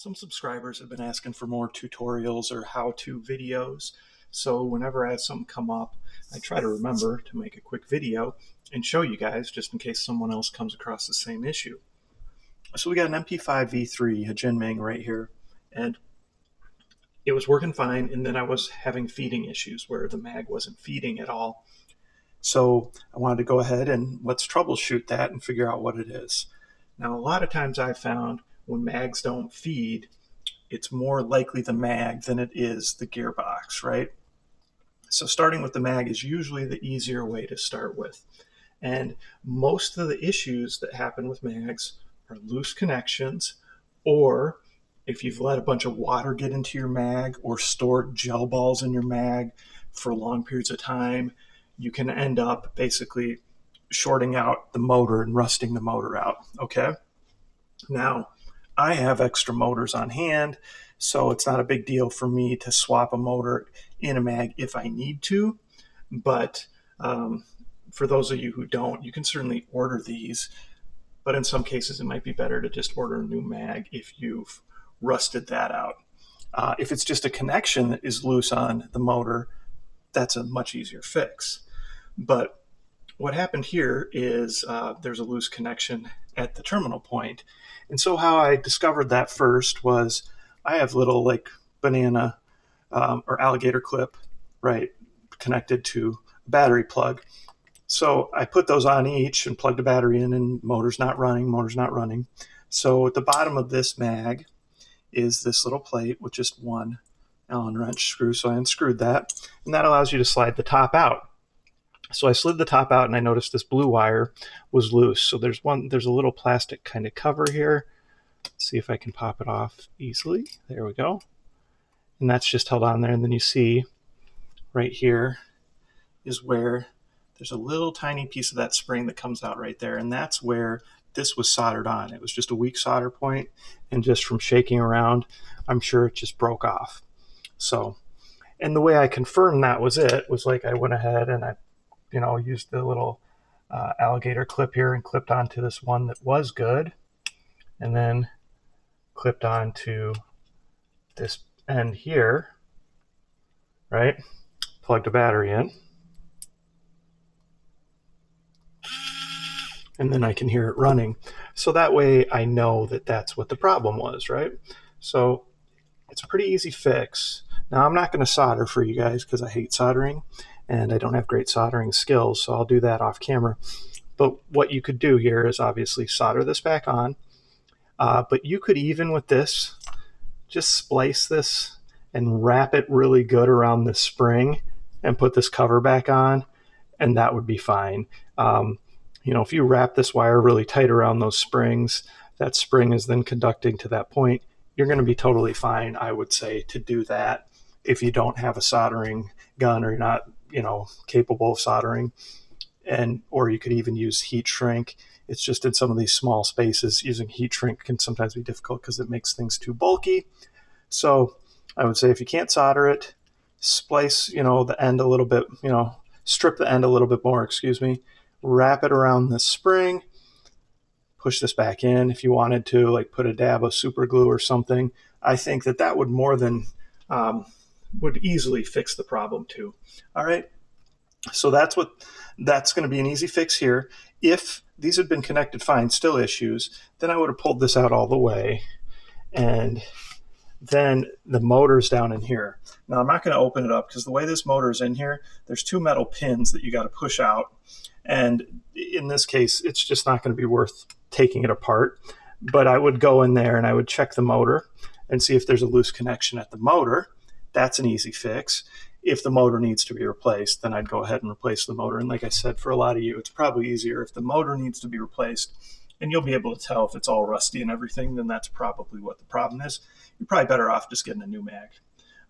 Some subscribers have been asking for more tutorials or how-to videos. So whenever I have something come up, I try to remember to make a quick video and show you guys just in case someone else comes across the same issue. So we got an MP5 V3, a Jinming right here, and it was working fine, and then I was having feeding issues where the mag wasn't feeding at all. So I wanted to go ahead and let's troubleshoot that and figure out what it is. Now, a lot of times I've found when mags don't feed, it's more likely the mag than it is the gearbox, right? So starting with the mag is usually the easier way to start with. And most of the issues that happen with mags are loose connections, or if you've let a bunch of water get into your mag or stored gel balls in your mag for long periods of time, you can end up basically shorting out the motor and rusting the motor out, okay? Now, I have extra motors on hand, so it's not a big deal for me to swap a motor in a mag if I need to, but for those of you who don't, you can certainly order these, but in some cases it might be better to just order a new mag if you've rusted that out. If it's just a connection that is loose on the motor, that's a much easier fix. But what happened here is there's a loose connection at the terminal point. And so how I discovered that first was I have little like banana or alligator clip, right, connected to a battery plug. So I put those on each and plugged a battery in, and motor's not running. So at the bottom of this mag is this little plate with just one Allen wrench screw. So I unscrewed that, and that allows you to slide the top out. So I slid the top out and I noticed this blue wire was loose. So there's a little plastic kind of cover here. Let's see if I can pop it off easily. There we go. And that's just held on there. And then you see right here is where there's a little tiny piece of that spring that comes out right there. And that's where this was soldered on. It was just a weak solder point, and just from shaking around, I'm sure it just broke off. So, and the way I confirmed that was like I went ahead and I used the little alligator clip here and clipped onto this one that was good, and then clipped onto this end here, right? Plugged a battery in, and then I can hear it running. So that way I know that that's what the problem was, right? So it's a pretty easy fix. Now I'm not going to solder for you guys because I hate soldering and I don't have great soldering skills, so I'll do that off camera. But what you could do here is obviously solder this back on, but you could even with this, just splice this and wrap it really good around the spring and put this cover back on, and that would be fine. If you wrap this wire really tight around those springs, that spring is then conducting to that point, you're going to be totally fine, I would say, to do that if you don't have a soldering gun or you're not capable of soldering. Or you could even use heat shrink. It's just in some of these small spaces, using heat shrink can sometimes be difficult because it makes things too bulky. So I would say if you can't solder it, splice, the end a little bit, strip the end a little bit more, wrap it around the spring, push this back in. If you wanted to, like, put a dab of super glue or something, I think that would more than would easily fix the problem too. All right, so that's going to be an easy fix here. If these had been connected fine, still issues, then I would have pulled this out all the way, and then the motor's down in here. Now I'm not going to open it up because the way this motor is in here, there's two metal pins that you got to push out, and in this case it's just not going to be worth taking it apart. But I would go in there and I would check the motor and see if there's a loose connection at the motor. That's an easy fix. If the motor needs to be replaced, then I'd go ahead and replace the motor. And like I said, for a lot of you, it's probably easier if the motor needs to be replaced, and you'll be able to tell if it's all rusty and everything, then that's probably what the problem is. You're probably better off just getting a new mag.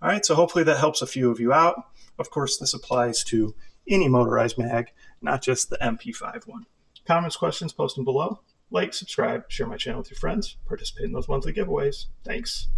All right, so hopefully that helps a few of you out. Of course, this applies to any motorized mag, not just the MP5 one. Comments, questions, post them below. Like, subscribe, share my channel with your friends, participate in those monthly giveaways. Thanks.